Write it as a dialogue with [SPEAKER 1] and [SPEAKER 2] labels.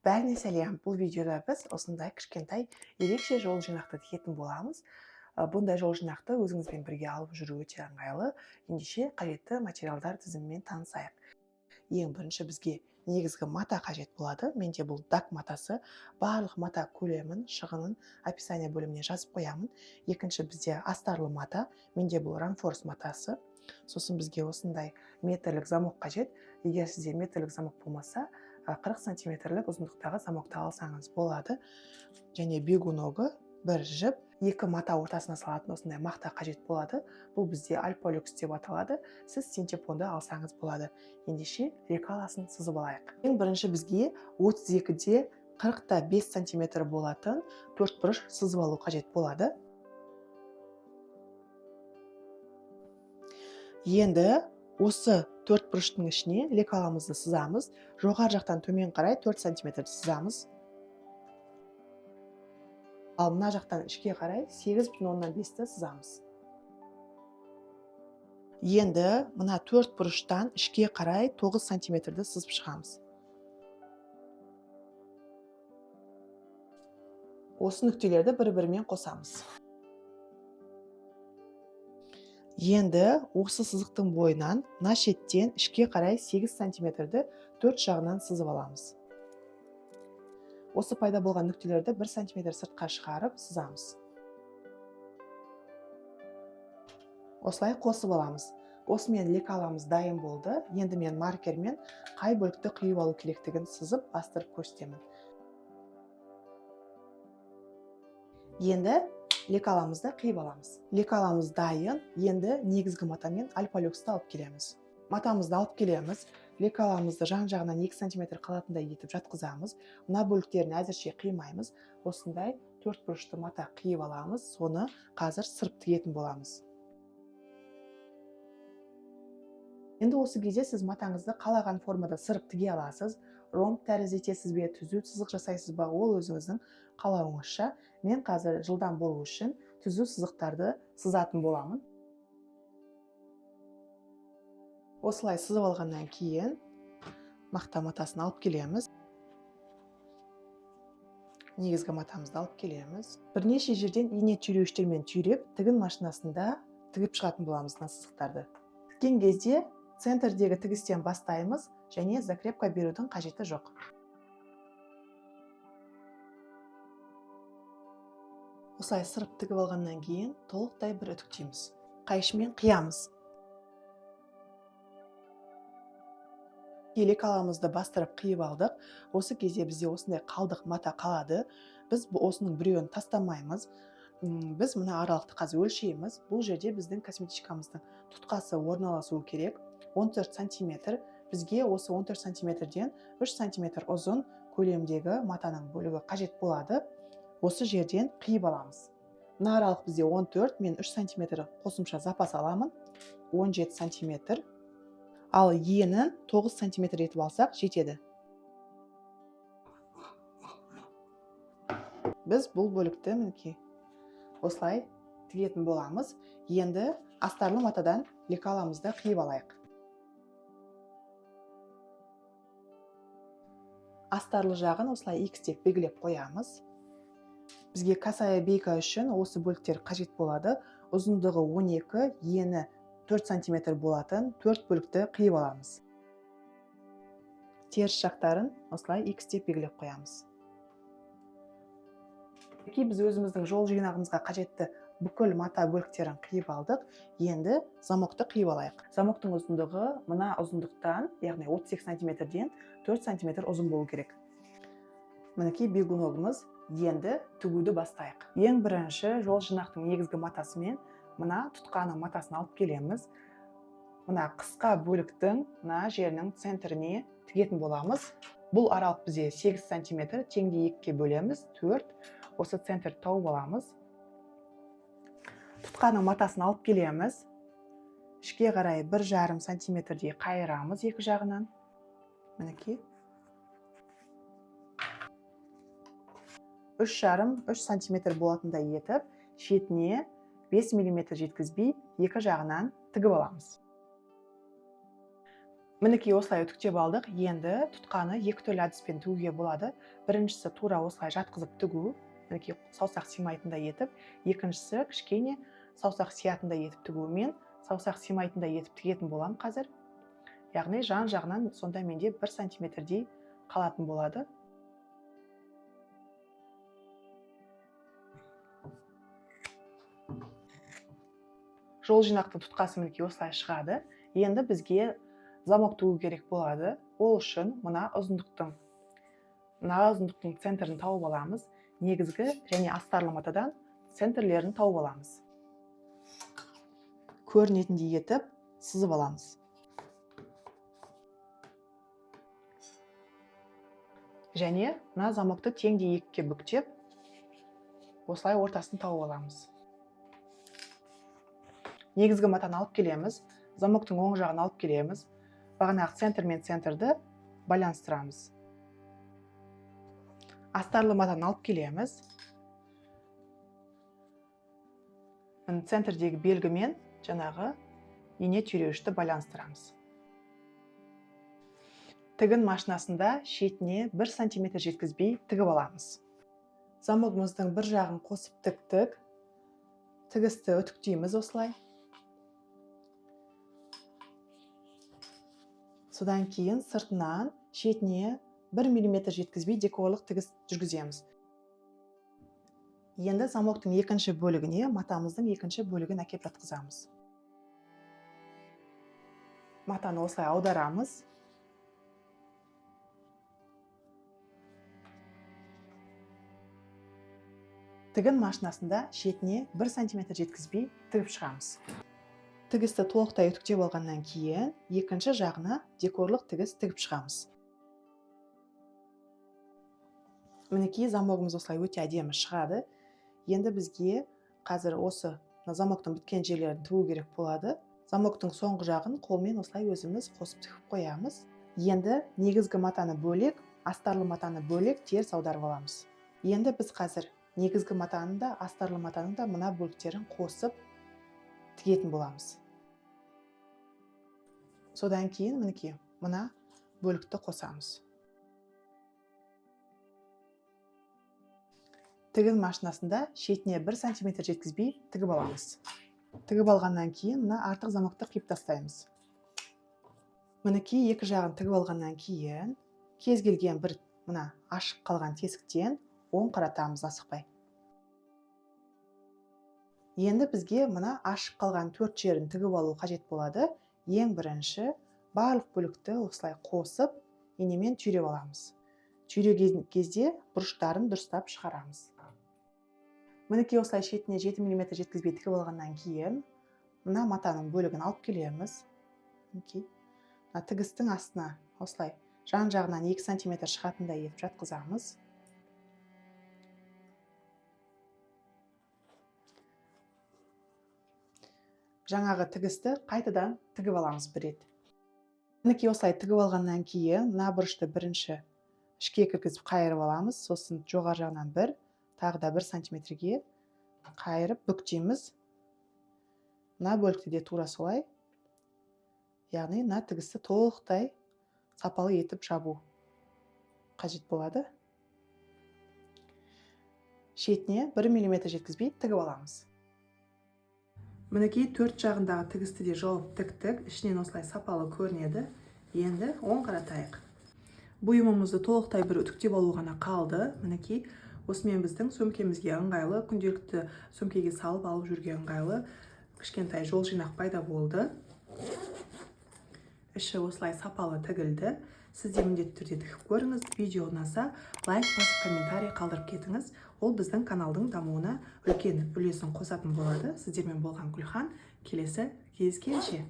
[SPEAKER 1] Бәріне сәлем. Бұл видеода біз осындай кішкентай ерекше жол жинақты тігетін боламыз. Бұндай жол жинақты өзіңізбен бірге алып жүру өте ыңғайлы. Ендеше қажетті материалдар тізімімен танысайық. Ең бірінші бізге негізгі мата қажет болады. Менде бұл дак матасы. Барлық мата көлемін, шығынын описание бөліміне жазып қоямын. Екінші бізде астарлы мата. Менде бұл ранфорс матасы. Сосын бізге осындай метрлік замок қажет. Егер сізде метрлік замок болмаса, 40 сантиметрлік ұзындықтағы замокты алсаңыз болады. Және бегуногы, бір жіп, екі мата ортасына салатын осындай мақта қажет болады. Бұл бізде альполюкс деп аталады. Сіз синтепонды алсаңыз болады. Ендеше лекаласын сызып алайық. Ең бірінші бізге 32-де 40-та 5 сантиметр болатын төртбұрыш сызып алу қажет болады. Енді осы төртбұрыштың ішіне лекаламызды сызамыз. Жоғары жақтан төмен қарай 4 сантиметрді сызамыз. Ал мына жақтан ішке қарай 8,5-ті сызамыз. Енді мына төртбұрыштан ішке қарай 9 сантиметрді сызып шығамыз. Осы нүктелерді бір-бірімен қосамыз. Енді осы сызықтың бойынан мына шеттен ішке қарай 8 сантиметрді төрт жағынан сызып аламыз. Осы пайда болған нүктелерді 1 сантиметр сыртқа шығарып сызамыз. Осылай қосып аламыз. Осымен лекаламыз дайын болды. Енді мен маркермен қай бөлікті қиып алу керектігін сызып бастырып көрсетемін. Енді лекаламызды қиып аламыз. Лекаламыз дайын. Енді негізгі матамен альполюксті алып келеміз. Матамызды алып келеміз. Лекаламызды жан-жағынан 2 сантиметр қалатындай етіп жатқызамыз. Мына бөліктерін әзірше қимаймыз. Осындай төртбұрышты мата қиып аламыз. Соны қазір сырып тігетін боламыз. Енді осы кезде сіз матаңызды қалаған формада сырып тіге аласыз. Ромб тәрізді етесіз бе, түзу сызық жасайсыз ба, ол өзіңіздің қалауыңызша. Мен қазір жылдам болу үшін түзу сызықтарды сызатын боламын. Осылай сызып алғаннан кейін мақта матасын алып келеміз. Негізгі матамызды алып келеміз. Бірнеше жерден ине түйреуіштермен түйреп, тігін машинасында тігіп шығатын боламыз мына сызықтарды. Тіккен кезде центрдегі тігістен бастаймыз және закрепка берудің қажеті жоқ. Осылай сырып тігіп алғаннан кейін толықтай бір үтіктейміз. Қайшымен қиямыз. Лекаламызды бастырып қиып алдық. Осы кезде бізде осындай қалдық мата қалады. Біз осының біреуін тастамаймыз. Біз мына аралықты қазір өлшейміз. Бұл жерде біздің косметичкамыздың тұтқасы орналасуы керек. 14 сантиметр. Бізге осы 14 сантиметрден 3 сантиметр ұзын көлемдегі матаның бөлігі қажет болады. Осы жерден қиып аламыз. Мына аралық бізде 14, мен 3 сантиметр қосымша запас аламын. 17 сантиметр. Ал енін 9 сантиметр етіп алсақ жетеді. Біз бұл бөлікті мінекей осылай тігетін боламыз. Енді астарлы матадан лекаламызды қиып алайық. Астарлы жағын осылай икстеп белгілеп қоямыз. Бізге косая бейка үшін осы бөліктер қажет болады. Ұзындығы 12, ені 4 сантиметр болатын 4 бөлікті қиып аламыз. Теріс жақтарын осылай икстеп белгілеп қоямыз. Біз өзіміздің жол жинағымызға қажетті бүкіл мата бөліктерін қиып алдық. Енді замокты қиып алайық. Замоктың ұзындығы мына ұзындықтан, яғни 38 сантиметрден 4 сантиметр ұзын болу керек. Мінекей бегуногымыз. Енді тігуді бастайық. Ең бірінші жол жинақтың негізгі матасымен мына тұтқаның матасын алып келеміз. Мына қысқа бөліктің мына жерінің центріне тігетін боламыз. Бұл аралық бізде 8 сантиметр, теңде 2-ке бөлеміз, 4. Осы центр тауып аламыз. Тұтқаның матасын алып келеміз. Ішке қарай 1,5 сантиметрдей қайырамыз екі жағынан. Мінекей. 3,5-3 сантиметр болатындай етіп, шетіне 5 мм жеткізбей, екі жағынан тігіп аламыз. Мінекей осылай үтіктеп алдық. Енді тұтқаны екі түрлі әдіспен тігуге болады. Біріншісі тура осылай жатқызып тігу, мінекей саусақ сыймайтындай етіп. Екіншісі кішкене саусақ сиятындай етіп тігу. Мен саусақ сыймайтындай етіп тігетін болам қазір. Яғни жан жағынан сонда менде 1 сантиметрдей қалатын болады. Жол жинақтың тұтқасы мінекей осылай шығады. Енді бізге замок тігу керек болады. Ол үшін мына ұзындықтың центрін тауып аламыз. Негізгі және астарлы матадан центрлерін тауып аламыз. Көрінетіндей етіп сызып аламыз. Және мына замокты теңдей екіге бүктеп, осылай ортасын тауып аламыз. Негізгі матаны алып келеміз, замоктың оң жағын алып келеміз. Бағанағы центр мен центрді байланыстырамыз. Астарлы матаны алып келеміз. Центрдегі белгімен жаңағы ине түйреуішті байланыстырамыз. Тігін машинасында шетіне 1 сантиметр жеткізбей тігіп аламыз. Замогымыздың бір жағын қосып тіктік. Тігісті үтіктейміз осылай. Содан кейін сыртынан шетіне 1 мм жеткізбей декорлық тігіс жүргіземіз. Енді замоктың екінші бөлігіне матамыздың екінші бөлігін әкеп жатқызамыз. Матаны осылай аударамыз. Тігін машинасында шетіне 1 сантиметр жеткізбей тігіп шығамыз. Тігісті толықтай үтіктеп алғаннан кейін екінші жағына декорлық тігіс тігіп шығамыз. Мінекей замогымыз осылай өте әдемі шығады. Енді бізге қазір осы замоктың біткен жерлерін тігу керек болады. Замоктың соңғы жағын қолмен осылай өзіміз қосып тігіп қоямыз. Енді негізгі матаны бөлек, астарлы матаны бөлек теріс аударып аламыз. Енді біз қазір негізгі матаның да, астарлы матаның да мына бөліктерін қосып тігетін боламыз. Содан кейін мінекей мына бөлікті қосамыз. Тігін машинасында шетіне 1 сантиметр жеткізбей тігіп аламыз. Тігіп алғаннан кейін мына артық замокты қиып тастаймыз. Мінекей екі жағын тігіп алғаннан кейін кез келген бір мына ашық қалған тесіктен оң қаратамыз асықпай. Енді бізге мына ашық қалған 4 жерін тігіп алу қажет болады. Ең бірінші барлық бөлікті осылай қосып, инемен түйреп аламыз. Түйреген кезде бұрыштарын дұрыстап шығарамыз. Мінекей осылай шетіне 7 мм жеткізбей тігіп алғаннан кейін мына матаның бөлігін алып келеміз. Тігістің астына осылай жан жағынан 2 см шығатындай етіп жатқызамыз. Жаңағы тігісті қайтадан тігіп аламыз бір рет. Мінекей осылай тігіп алғаннан кейін мына бұрышты бірінші ішке кіргізіп қайырып аламыз. Сосын жоғары жағынан тағы да 1 сантиметрге қайырып бүктейміз. Мына бөлікті де тура солай. Яғни мына тігісті толықтай сапалы етіп жабу қажет болады. Шетіне 1 мм жеткізбей тігіп аламыз. Мінекей 4 жағындағы тігісті де жауып тіктік. Ішінен осылай сапалы көрінеді. Енді оң қаратайық. Бұйымымызды толықтай бір үтіктеп алу ғана қалды. Мінекей осымен біздің сөмкемізге ыңғайлы, күнделікті сөмкеге салып алып жүрген ыңғайлы кішкентай жол жинақ пайда болды. Іші осылай сапалы тігілді. Сіз де міндетті түрде тігіп көріңіз. Видео ұнаса, лайк басып, комментарий қалдырып кетіңіз. Ол біздің каналдың дамуына үлкен үлесін қосатын болады. Сіздермен болған Гүлхан. Келесі кездескенше.